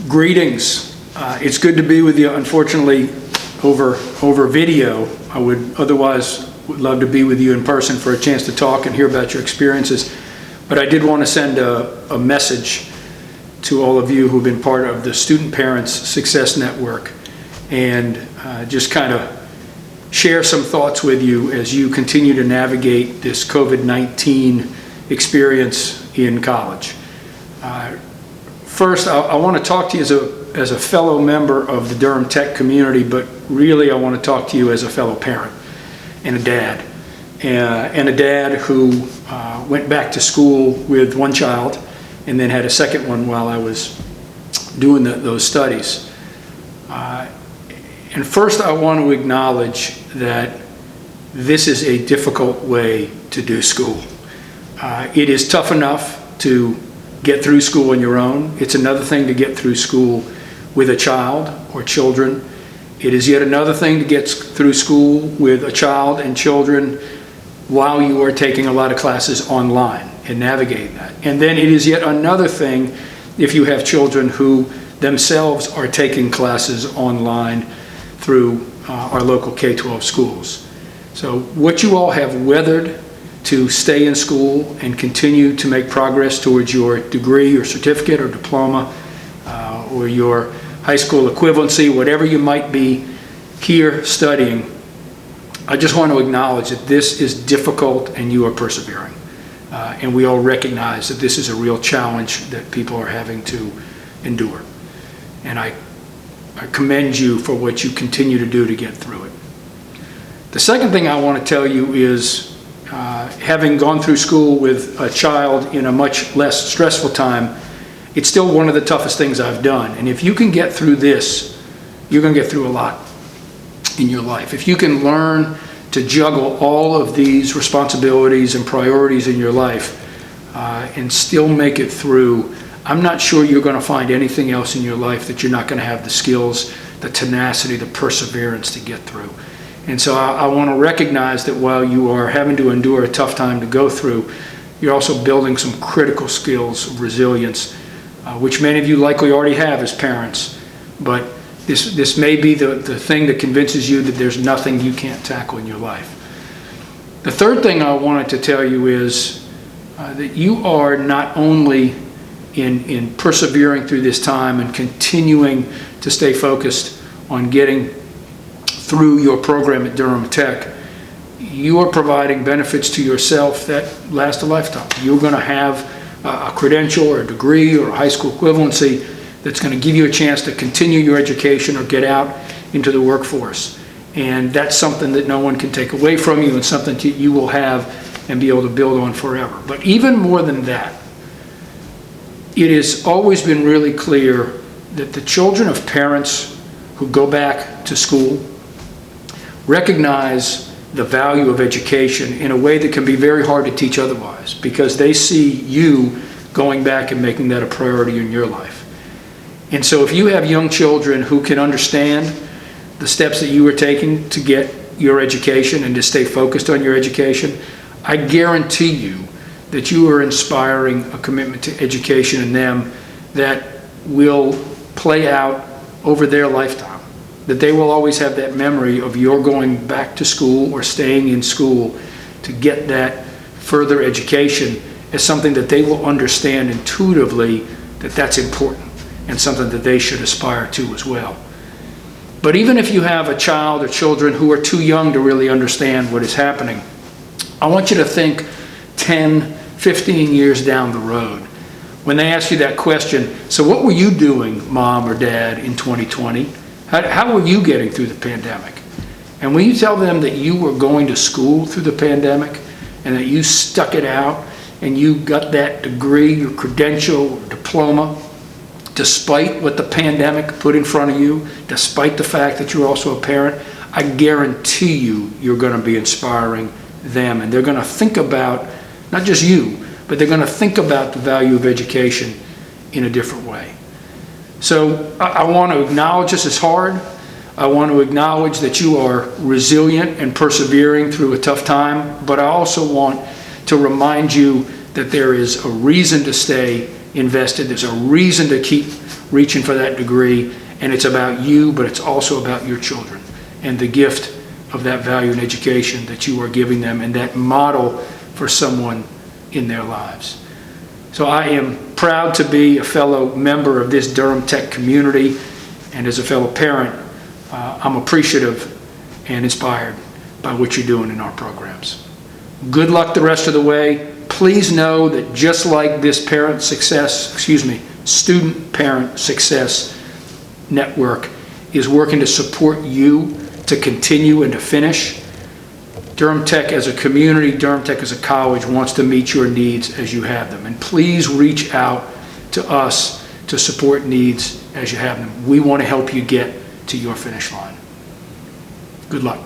Greetings. It's good to be with you. Unfortunately, over video. I would otherwise love to be with you in person for a chance to talk and hear about your experiences. But I did want to send a message to all of you who've been part of the Student Parents Success Network and just kind of share some thoughts with you as you continue to navigate this COVID-19 experience in college. First, I want to talk to you as a fellow member of the Durham Tech community, but really I want to talk to you as a fellow parent and a dad. And a dad who went back to school with one child and then had a second one while I was doing those studies. And first I want to acknowledge that this is a difficult way to do school. It is tough enough to get through school on your own. It's another thing to get through school with a child or children. It is yet another thing to get through school with a child and children while you are taking a lot of classes online and navigating that. And then it is yet another thing if you have children who themselves are taking classes online through our local K-12 schools. So what you all have weathered to stay in school and continue to make progress towards your degree or certificate or diploma or your high school equivalency, whatever you might be here studying, I just want to acknowledge that this is difficult and you are persevering. And we all recognize that this is a real challenge that people are having to endure. And I commend you for what you continue to do to get through it. The second thing I want to tell you is having gone through school with a child in a much less stressful time, it's still one of the toughest things I've done. And if you can get through this, you're going to get through a lot in your life. If you can learn to juggle all of these responsibilities and priorities in your life and still make it through, I'm not sure you're going to find anything else in your life that you're not going to have the skills, the tenacity, the perseverance to get through. And so I want to recognize that while you are having to endure a tough time to go through, you're also building some critical skills of resilience, which many of you likely already have as parents. But this may be the thing that convinces you that there's nothing you can't tackle in your life. The third thing I wanted to tell you is that you are not only in persevering through this time and continuing to stay focused on getting through your program at Durham Tech, you are providing benefits to yourself that last a lifetime. You're going to have a credential or a degree or a high school equivalency that's going to give you a chance to continue your education or get out into the workforce. And that's something that no one can take away from you and something that you will have and be able to build on forever. But even more than that, it has always been really clear that the children of parents who go back to school recognize the value of education in a way that can be very hard to teach otherwise, because they see you going back and making that a priority in your life. And so if you have young children who can understand the steps that you are taking to get your education and to stay focused on your education, I guarantee you that you are inspiring a commitment to education in them that will play out over their lifetime. That they will always have that memory of your going back to school or staying in school to get that further education as something that they will understand intuitively that that's important and something that they should aspire to as well. But even if you have a child or children who are too young to really understand what is happening, I want you to think 10, 15 years down the road. When they ask you that question, so what were you doing, mom or dad, in 2020? How were you getting through the pandemic? And when you tell them that you were going to school through the pandemic and that you stuck it out and you got that degree, your credential, or diploma, despite what the pandemic put in front of you, despite the fact that you're also a parent, I guarantee you're going to be inspiring them. And they're going to think about, not just you, but they're going to think about the value of education in a different way. So I want to acknowledge this is hard. I want to acknowledge that you are resilient and persevering through a tough time, but I also want to remind you that there is a reason to stay invested. There's a reason to keep reaching for that degree, and it's about you, but it's also about your children and the gift of that value in education that you are giving them and that model for someone in their lives. So I am proud to be a fellow member of this Durham Tech community, and as a fellow parent, I'm appreciative and inspired by what you're doing in our programs. Good luck the rest of the way. Please know that just like this student parent success network is working to support you to continue and to finish, Durham Tech as a community, Durham Tech as a college wants to meet your needs as you have them. And please reach out to us to support needs as you have them. We want to help you get to your finish line. Good luck.